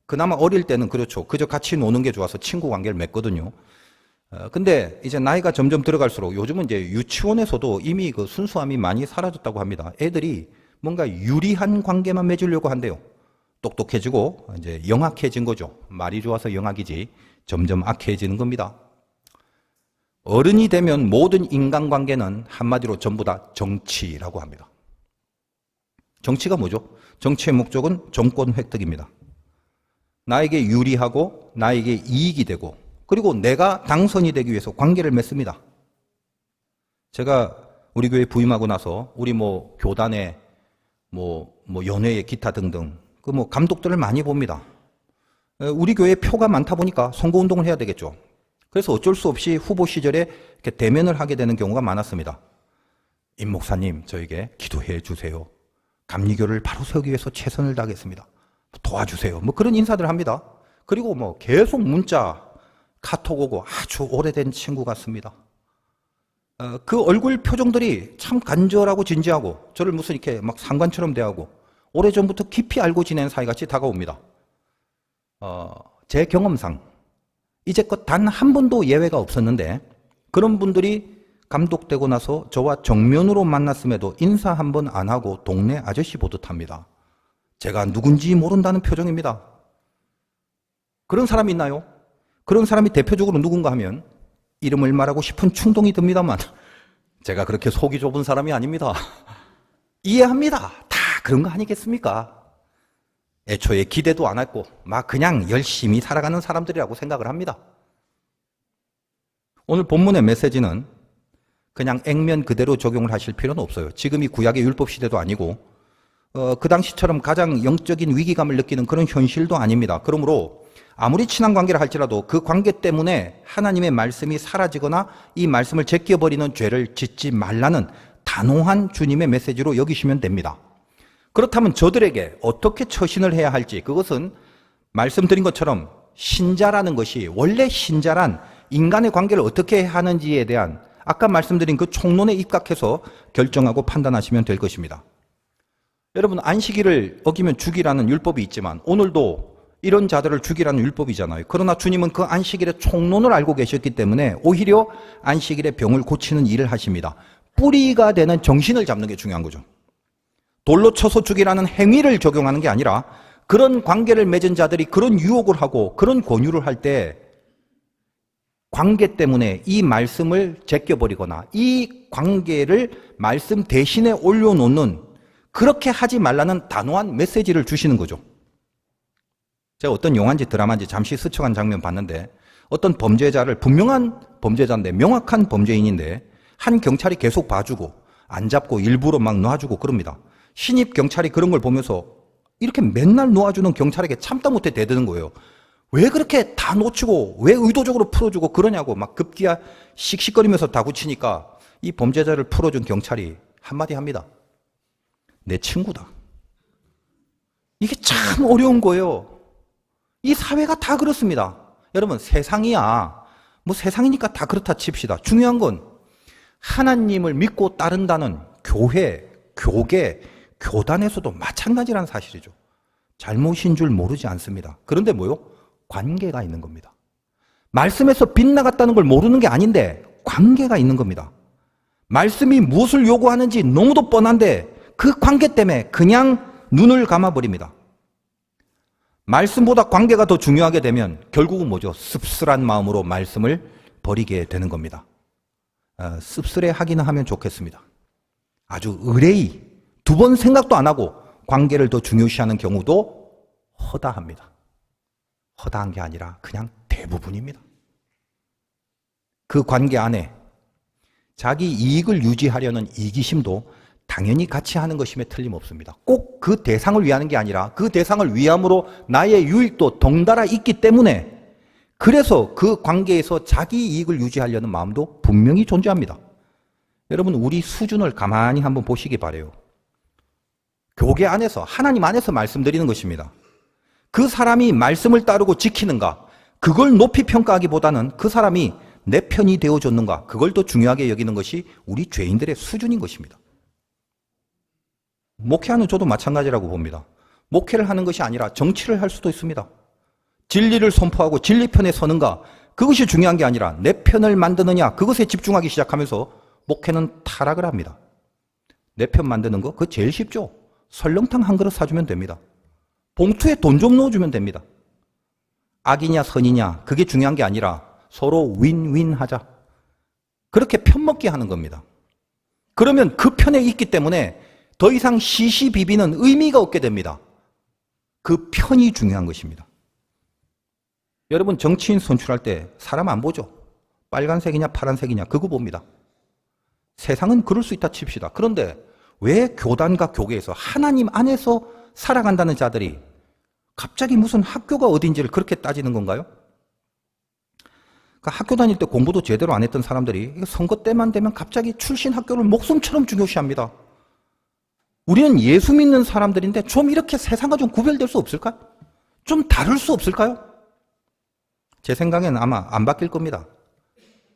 그나마 어릴 때는 그렇죠. 그저 같이 노는 게 좋아서 친구 관계를 맺거든요. 근데 이제 나이가 점점 들어갈수록 요즘은 이제 유치원에서도 이미 그 순수함이 많이 사라졌다고 합니다. 애들이 뭔가 유리한 관계만 맺으려고 한대요. 똑똑해지고 이제 영악해진 거죠. 말이 좋아서 영악이지 점점 악해지는 겁니다. 어른이 되면 모든 인간관계는 한마디로 전부 다 정치라고 합니다. 정치가 뭐죠? 정치의 목적은 정권 획득입니다. 나에게 유리하고 나에게 이익이 되고, 그리고 내가 당선이 되기 위해서 관계를 맺습니다. 제가 우리 교회 부임하고 나서 우리 교단에 연회에 기타 등등 그 감독들을 많이 봅니다. 우리 교회에 표가 많다 보니까 선거운동을 해야 되겠죠. 그래서 어쩔 수 없이 후보 시절에 이렇게 대면을 하게 되는 경우가 많았습니다. 임 목사님, 저에게 기도해 주세요. 감리교를 바로 세우기 위해서 최선을 다하겠습니다. 도와주세요. 그런 인사들 합니다. 그리고 계속 문자, 카톡 오고 아주 오래된 친구 같습니다. 그 얼굴 표정들이 참 간절하고 진지하고 저를 무슨 이렇게 막 상관처럼 대하고 오래전부터 깊이 알고 지낸 사이같이 다가옵니다. 제 경험상 이제껏 단 한 번도 예외가 없었는데 그런 분들이 감독되고 나서 저와 정면으로 만났음에도 인사 한 번 안 하고 동네 아저씨 보듯 합니다. 제가 누군지 모른다는 표정입니다. 그런 사람이 있나요? 그런 사람이 대표적으로 누군가 하면 이름을 말하고 싶은 충동이 듭니다만 제가 그렇게 속이 좁은 사람이 아닙니다. 이해합니다. 다 그런 거 아니겠습니까? 애초에 기대도 안 했고 막 그냥 열심히 살아가는 사람들이라고 생각을 합니다. 오늘 본문의 메시지는 그냥 액면 그대로 적용을 하실 필요는 없어요. 지금이 구약의 율법 시대도 아니고 그 당시처럼 가장 영적인 위기감을 느끼는 그런 현실도 아닙니다. 그러므로 아무리 친한 관계를 할지라도 그 관계 때문에 하나님의 말씀이 사라지거나 이 말씀을 제껴버리는 죄를 짓지 말라는 단호한 주님의 메시지로 여기시면 됩니다. 그렇다면 저들에게 어떻게 처신을 해야 할지, 그것은 말씀드린 것처럼 신자라는 것이 원래 신자란 인간의 관계를 어떻게 하는지에 대한 아까 말씀드린 그 총론에 입각해서 결정하고 판단하시면 될 것입니다. 여러분, 안식일을 어기면 죽이라는 율법이 있지만 오늘도 이런 자들을 죽이라는 율법이잖아요. 그러나 주님은 그 안식일의 총론을 알고 계셨기 때문에 오히려 안식일의 병을 고치는 일을 하십니다. 뿌리가 되는 정신을 잡는 게 중요한 거죠. 돌로 쳐서 죽이라는 행위를 적용하는 게 아니라 그런 관계를 맺은 자들이 그런 유혹을 하고 그런 권유를 할 때 관계 때문에 이 말씀을 제껴버리거나 이 관계를 말씀 대신에 올려놓는, 그렇게 하지 말라는 단호한 메시지를 주시는 거죠. 제가 어떤 영화인지 드라마인지 잠시 스쳐간 장면 봤는데 어떤 범죄자를, 분명한 범죄자인데 명확한 범죄인인데 한 경찰이 계속 봐주고 안 잡고 일부러 막 놔주고 그럽니다. 신입 경찰이 그런 걸 보면서 이렇게 맨날 놓아주는 경찰에게 참다 못해 대드는 거예요. 왜 그렇게 다 놓치고 왜 의도적으로 풀어주고 그러냐고 막 급기야 씩씩거리면서 다구치니까 이 범죄자를 풀어준 경찰이 한마디 합니다. 내 친구다. 이게 참 어려운 거예요. 이 사회가 다 그렇습니다. 여러분, 세상이야. 뭐 세상이니까 다 그렇다 칩시다. 중요한 건 하나님을 믿고 따른다는 교회, 교계, 교단에서도 마찬가지라는 사실이죠. 잘못인 줄 모르지 않습니다. 그런데 뭐요? 관계가 있는 겁니다. 말씀에서 빗나갔다는 걸 모르는 게 아닌데 관계가 있는 겁니다. 말씀이 무엇을 요구하는지 너무도 뻔한데 그 관계 때문에 그냥 눈을 감아버립니다. 말씀보다 관계가 더 중요하게 되면 결국은 뭐죠? 씁쓸한 마음으로 말씀을 버리게 되는 겁니다. 씁쓸해 하기는 하면 좋겠습니다. 아주 의뢰히 두 번 생각도 안 하고 관계를 더 중요시하는 경우도 허다합니다. 허다한 게 아니라 그냥 대부분입니다. 그 관계 안에 자기 이익을 유지하려는 이기심도 당연히 같이 하는 것임에 틀림없습니다. 꼭 그 대상을 위하는 게 아니라 그 대상을 위함으로 나의 유익도 덩달아 있기 때문에, 그래서 그 관계에서 자기 이익을 유지하려는 마음도 분명히 존재합니다. 여러분, 우리 수준을 가만히 한번 보시기 바라요. 교계 안에서, 하나님 안에서 말씀드리는 것입니다. 그 사람이 말씀을 따르고 지키는가, 그걸 높이 평가하기보다는 그 사람이 내 편이 되어줬는가, 그걸 더 중요하게 여기는 것이 우리 죄인들의 수준인 것입니다. 목회하는 저도 마찬가지라고 봅니다. 목회를 하는 것이 아니라 정치를 할 수도 있습니다. 진리를 선포하고 진리 편에 서는가, 그것이 중요한 게 아니라 내 편을 만드느냐, 그것에 집중하기 시작하면서 목회는 타락을 합니다. 내 편 만드는 거, 그거 제일 쉽죠. 설렁탕 한 그릇 사주면 됩니다. 봉투에 돈 좀 넣어주면 됩니다. 악이냐 선이냐 그게 중요한 게 아니라 서로 윈윈 하자. 그렇게 편먹기 하는 겁니다. 그러면 그 편에 있기 때문에 더 이상 시시비비는 의미가 없게 됩니다. 그 편이 중요한 것입니다. 여러분, 정치인 선출할 때 사람 안 보죠? 빨간색이냐 파란색이냐 그거 봅니다. 세상은 그럴 수 있다 칩시다. 그런데 왜 교단과 교계에서 하나님 안에서 살아간다는 자들이 갑자기 무슨 학교가 어딘지를 그렇게 따지는 건가요? 그러니까 학교 다닐 때 공부도 제대로 안 했던 사람들이 선거 때만 되면 갑자기 출신 학교를 목숨처럼 중요시합니다. 우리는 예수 믿는 사람들인데 좀 이렇게 세상과 좀 구별될 수 없을까요? 좀 다를 수 없을까요? 제 생각에는 아마 안 바뀔 겁니다.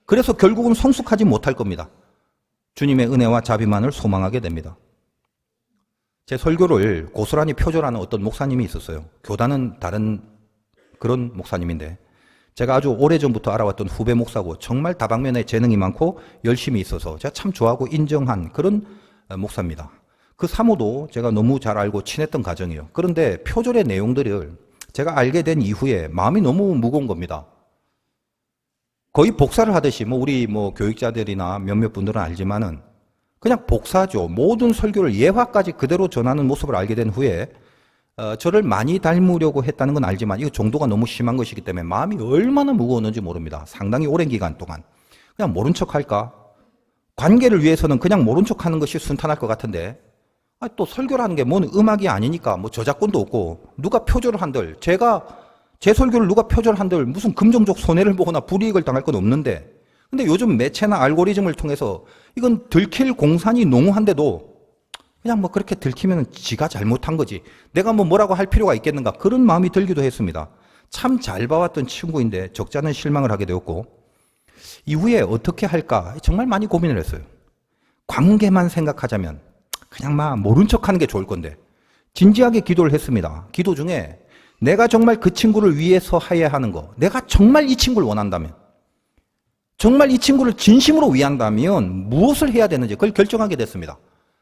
그래서 결국은 성숙하지 못할 겁니다. 주님의 은혜와 자비만을 소망하게 됩니다. 제 설교를 고스란히 표절하는 어떤 목사님이 있었어요. 교단은 다른 그런 목사님인데 제가 아주 오래전부터 알아왔던 후배 목사고 정말 다방면에 재능이 많고 열심히 있어서 제가 참 좋아하고 인정한 그런 목사입니다. 그 사모도 제가 너무 잘 알고 친했던 가정이에요. 그런데 표절의 내용들을 제가 알게 된 이후에 마음이 너무 무거운 겁니다. 거의 복사를 하듯이 우리 교육자들이나 몇몇 분들은 알지만은 그냥 복사죠. 모든 설교를 예화까지 그대로 전하는 모습을 알게 된 후에 저를 많이 닮으려고 했다는 건 알지만 이거 정도가 너무 심한 것이기 때문에 마음이 얼마나 무거웠는지 모릅니다. 상당히 오랜 기간 동안 그냥 모른 척할까? 관계를 위해서는 그냥 모른 척하는 것이 순탄할 것 같은데 또 설교를 하는 게 뭔 음악이 아니니까 저작권도 없고 누가 표절을 한들 제 설교를 누가 표절한들 무슨 금전적 손해를 보거나 불이익을 당할 건 없는데, 근데 요즘 매체나 알고리즘을 통해서 이건 들킬 공산이 농후한데도 그냥 그렇게 들키면 지가 잘못한 거지 내가 뭐라고 할 필요가 있겠는가, 그런 마음이 들기도 했습니다. 참 잘 봐왔던 친구인데 적지 않은 실망을 하게 되었고, 이후에 어떻게 할까 정말 많이 고민을 했어요. 관계만 생각하자면 그냥 막 모른 척하는 게 좋을 건데 진지하게 기도를 했습니다. 기도 중에 내가 정말 그 친구를 위해서 해야 하는 거, 내가 정말 이 친구를 원한다면, 정말 이 친구를 진심으로 위한다면 무엇을 해야 되는지 그걸 결정하게 됐습니다.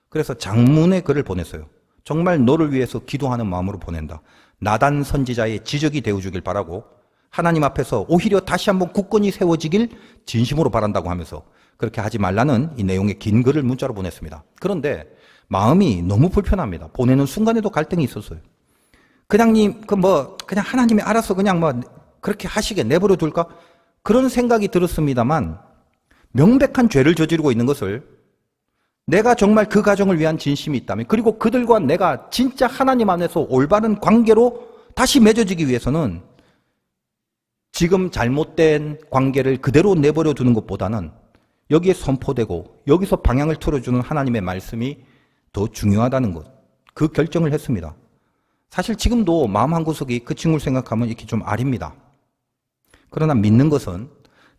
그래서 장문의 글을 보냈어요. 정말 너를 위해서 기도하는 마음으로 보낸다. 나단 선지자의 지적이 되어주길 바라고 하나님 앞에서 오히려 다시 한번 굳건히 세워지길 진심으로 바란다고 하면서 그렇게 하지 말라는 이 내용의 긴 글을 문자로 보냈습니다. 그런데 마음이 너무 불편합니다. 보내는 순간에도 갈등이 있었어요. 그냥 하나님이 알아서 그냥 그렇게 하시게 내버려 둘까? 그런 생각이 들었습니다만 명백한 죄를 저지르고 있는 것을, 내가 정말 그 가정을 위한 진심이 있다면, 그리고 그들과 내가 진짜 하나님 안에서 올바른 관계로 다시 맺어지기 위해서는 지금 잘못된 관계를 그대로 내버려 두는 것보다는 여기에 선포되고 여기서 방향을 틀어주는 하나님의 말씀이 더 중요하다는 것, 그 결정을 했습니다. 사실 지금도 마음 한구석이 그 친구를 생각하면 이렇게 좀 아립니다. 그러나 믿는 것은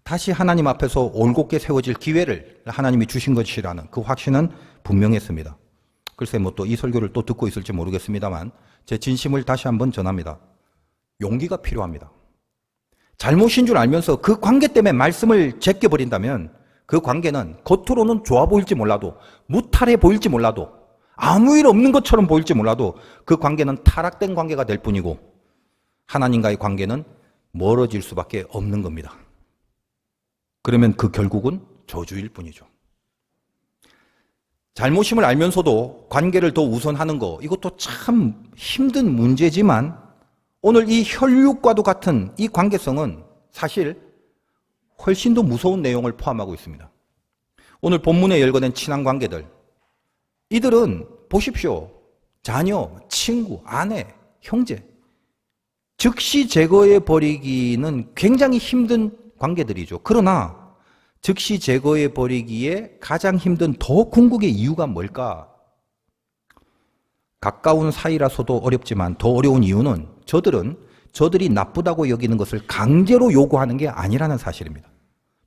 다시 하나님 앞에서 올곧게 세워질 기회를 하나님이 주신 것이라는 그 확신은 분명했습니다. 글쎄 또 이 설교를 또 듣고 있을지 모르겠습니다만 제 진심을 다시 한번 전합니다. 용기가 필요합니다. 잘못인 줄 알면서 그 관계 때문에 말씀을 제껴버린다면 그 관계는 겉으로는 좋아 보일지 몰라도, 무탈해 보일지 몰라도, 아무 일 없는 것처럼 보일지 몰라도 그 관계는 타락된 관계가 될 뿐이고 하나님과의 관계는 멀어질 수밖에 없는 겁니다. 그러면 그 결국은 저주일 뿐이죠. 잘못임을 알면서도 관계를 더 우선하는 거, 이것도 참 힘든 문제지만 오늘 이 혈육과도 같은 이 관계성은 사실 훨씬 더 무서운 내용을 포함하고 있습니다. 오늘 본문에 열거된 친한 관계들, 이들은 보십시오. 자녀, 친구, 아내, 형제, 즉시 제거해 버리기는 굉장히 힘든 관계들이죠. 그러나 즉시 제거해 버리기에 가장 힘든 더 궁극의 이유가 뭘까? 가까운 사이라서도 어렵지만 더 어려운 이유는 저들이 나쁘다고 여기는 것을 강제로 요구하는 게 아니라는 사실입니다.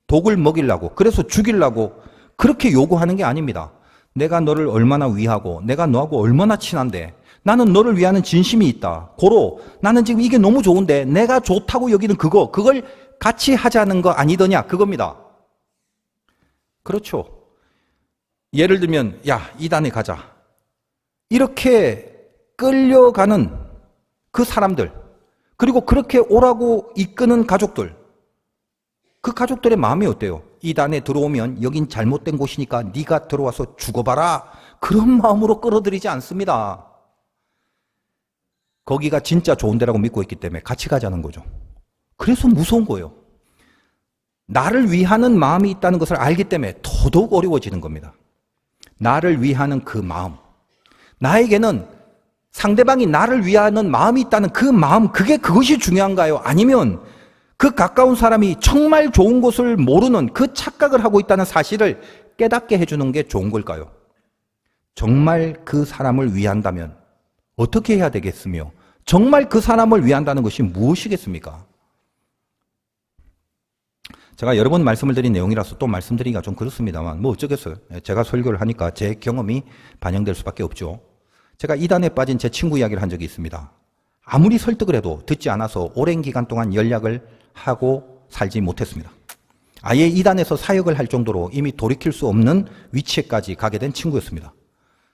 독을 먹이려고, 그래서 죽이려고 그렇게 요구하는 게 아닙니다. 내가 너를 얼마나 위하고 내가 너하고 얼마나 친한데 나는 너를 위하는 진심이 있다. 고로 나는 지금 이게 너무 좋은데 내가 좋다고 여기는 그걸 같이 하자는 거 아니더냐, 그겁니다. 그렇죠. 예를 들면 이단에 가자, 이렇게 끌려가는 그 사람들, 그리고 그렇게 오라고 이끄는 가족들, 그 가족들의 마음이 어때요? 이단에 들어오면 여긴 잘못된 곳이니까 네가 들어와서 죽어봐라, 그런 마음으로 끌어들이지 않습니다. 거기가 진짜 좋은 데라고 믿고 있기 때문에 같이 가자는 거죠. 그래서 무서운 거예요. 나를 위하는 마음이 있다는 것을 알기 때문에 더더욱 어려워지는 겁니다. 나를 위하는 그 마음, 나에게는 상대방이 나를 위하는 마음이 있다는 그 마음, 그것이 중요한가요? 아니면 그 가까운 사람이 정말 좋은 것을 모르는 그 착각을 하고 있다는 사실을 깨닫게 해주는 게 좋은 걸까요? 정말 그 사람을 위한다면 어떻게 해야 되겠으며, 정말 그 사람을 위한다는 것이 무엇이겠습니까? 제가 여러 번 말씀을 드린 내용이라서 또 말씀드리기가 좀 그렇습니다만 어쩌겠어요. 제가 설교를 하니까 제 경험이 반영될 수밖에 없죠. 제가 이단에 빠진 제 친구 이야기를 한 적이 있습니다. 아무리 설득을 해도 듣지 않아서 오랜 기간 동안 연락을 하고 살지 못했습니다. 아예 이단에서 사역을 할 정도로 이미 돌이킬 수 없는 위치에까지 가게 된 친구였습니다.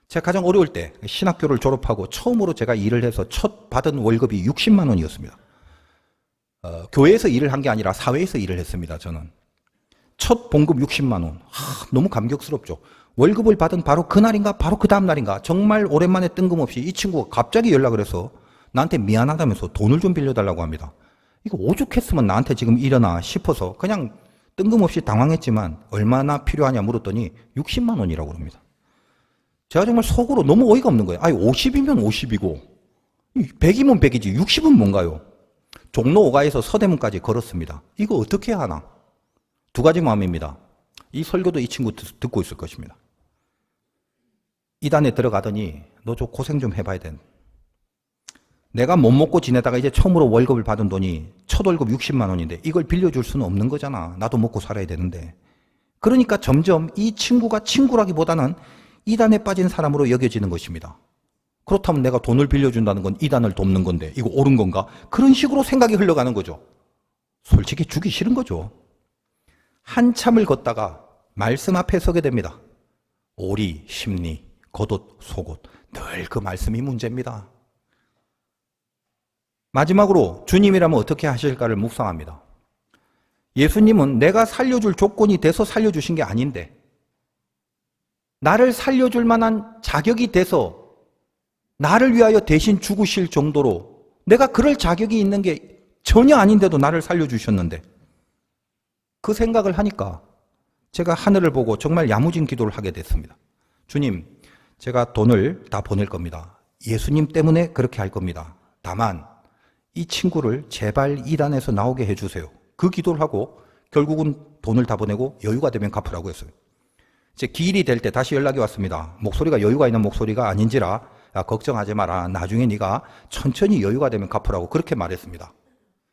제가 가장 어려울 때 신학교를 졸업하고 처음으로 제가 일을 해서 첫 받은 월급이 60만 원이었습니다. 교회에서 일을 한 게 아니라 사회에서 일을 했습니다. 저는 첫 봉급 60만 원, 너무 감격스럽죠. 월급을 받은 바로 그날인가 바로 그 다음 날인가 정말 오랜만에 뜬금없이 이 친구가 갑자기 연락을 해서 나한테 미안하다면서 돈을 좀 빌려달라고 합니다. 이거 오죽했으면 나한테 지금 이러나 싶어서 그냥 뜬금없이 당황했지만 얼마나 필요하냐 물었더니 60만 원이라고 합니다. 제가 정말 속으로 너무 어이가 없는 거예요. 50이면 50이고 100이면 100이지 60은 뭔가요? 종로 5가에서 서대문까지 걸었습니다. 이거 어떻게 해야 하나? 두 가지 마음입니다. 이 설교도 이 친구 듣고 있을 것입니다. 이단에 들어가더니 너 좀 고생 좀 해봐야 돼. 내가 못 먹고 지내다가 이제 처음으로 월급을 받은 돈이 첫 월급 60만 원인데 이걸 빌려줄 수는 없는 거잖아. 나도 먹고 살아야 되는데. 그러니까 점점 이 친구가 친구라기보다는 이단에 빠진 사람으로 여겨지는 것입니다. 그렇다면 내가 돈을 빌려준다는 건 이단을 돕는 건데 이거 옳은 건가? 그런 식으로 생각이 흘러가는 거죠. 솔직히 주기 싫은 거죠. 한참을 걷다가 말씀 앞에 서게 됩니다. 오리, 심리, 겉옷, 속옷 늘 그 말씀이 문제입니다. 마지막으로 주님이라면 어떻게 하실까를 묵상합니다. 예수님은 내가 살려줄 조건이 돼서 살려주신 게 아닌데 나를 살려줄 만한 자격이 돼서 나를 위하여 대신 죽으실 정도로 내가 그럴 자격이 있는 게 전혀 아닌데도 나를 살려주셨는데 그 생각을 하니까 제가 하늘을 보고 정말 야무진 기도를 하게 됐습니다. 주님, 제가 돈을 다 보낼 겁니다. 예수님 때문에 그렇게 할 겁니다. 다만 이 친구를 제발 이단에서 나오게 해주세요. 그 기도를 하고 결국은 돈을 다 보내고 여유가 되면 갚으라고 했어요. 이제 기일이 될 때 다시 연락이 왔습니다. 목소리가 여유가 있는 목소리가 아닌지라 야, 걱정하지 마라. 나중에 네가 천천히 여유가 되면 갚으라고 그렇게 말했습니다.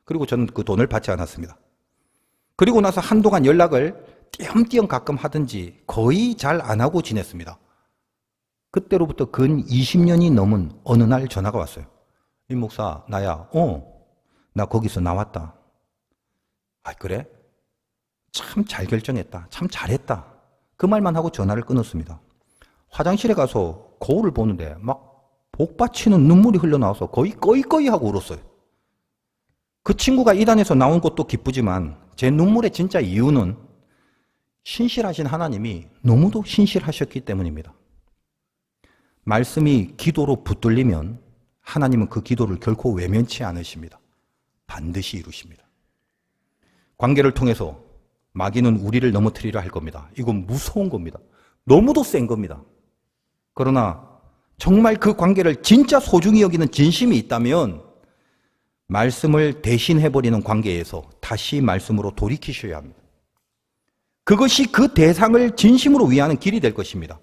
그리고 저는 그 돈을 받지 않았습니다. 그리고 나서 한동안 연락을 띄엄띄엄 가끔 하든지 거의 잘 안 하고 지냈습니다. 그때로부터 근 20년이 넘은 어느 날 전화가 왔어요. 임 목사, 나야. 나 거기서 나왔다. 아, 그래? 참 잘 결정했다. 참 잘했다. 그 말만 하고 전화를 끊었습니다. 화장실에 가서 거울을 보는데 막 복받치는 눈물이 흘러나와서 거의 꺼이꺼이 하고 울었어요. 그 친구가 이단에서 나온 것도 기쁘지만 제 눈물의 진짜 이유는 신실하신 하나님이 너무도 신실하셨기 때문입니다. 말씀이 기도로 붙들리면 하나님은 그 기도를 결코 외면치 않으십니다. 반드시 이루십니다. 관계를 통해서 마귀는 우리를 넘어뜨리려 할 겁니다. 이건 무서운 겁니다. 너무도 센 겁니다. 그러나 정말 그 관계를 진짜 소중히 여기는 진심이 있다면 말씀을 대신해버리는 관계에서 다시 말씀으로 돌이키셔야 합니다. 그것이 그 대상을 진심으로 위하는 길이 될 것입니다.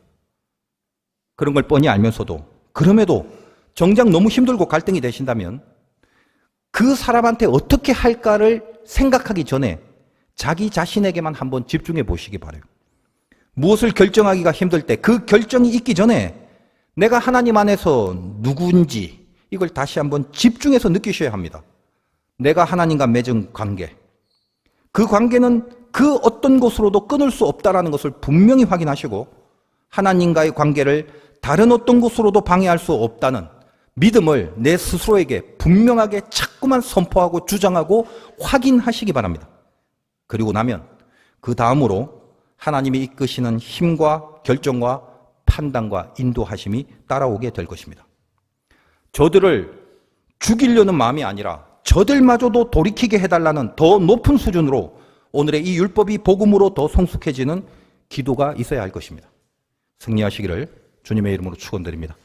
그런 걸 뻔히 알면서도 그럼에도 정작 너무 힘들고 갈등이 되신다면 그 사람한테 어떻게 할까를 생각하기 전에 자기 자신에게만 한번 집중해 보시기 바라요. 무엇을 결정하기가 힘들 때 그 결정이 있기 전에 내가 하나님 안에서 누구인지 이걸 다시 한번 집중해서 느끼셔야 합니다. 내가 하나님과 맺은 관계, 그 관계는 그 어떤 것으로도 끊을 수 없다는 것을 분명히 확인하시고 하나님과의 관계를 다른 어떤 것으로도 방해할 수 없다는 믿음을 내 스스로에게 분명하게 자꾸만 선포하고 주장하고 확인하시기 바랍니다. 그리고 나면 그 다음으로 하나님이 이끄시는 힘과 결정과 판단과 인도하심이 따라오게 될 것입니다. 저들을 죽이려는 마음이 아니라 저들마저도 돌이키게 해달라는 더 높은 수준으로 오늘의 이 율법이 복음으로 더 성숙해지는 기도가 있어야 할 것입니다. 승리하시기를 주님의 이름으로 축원드립니다.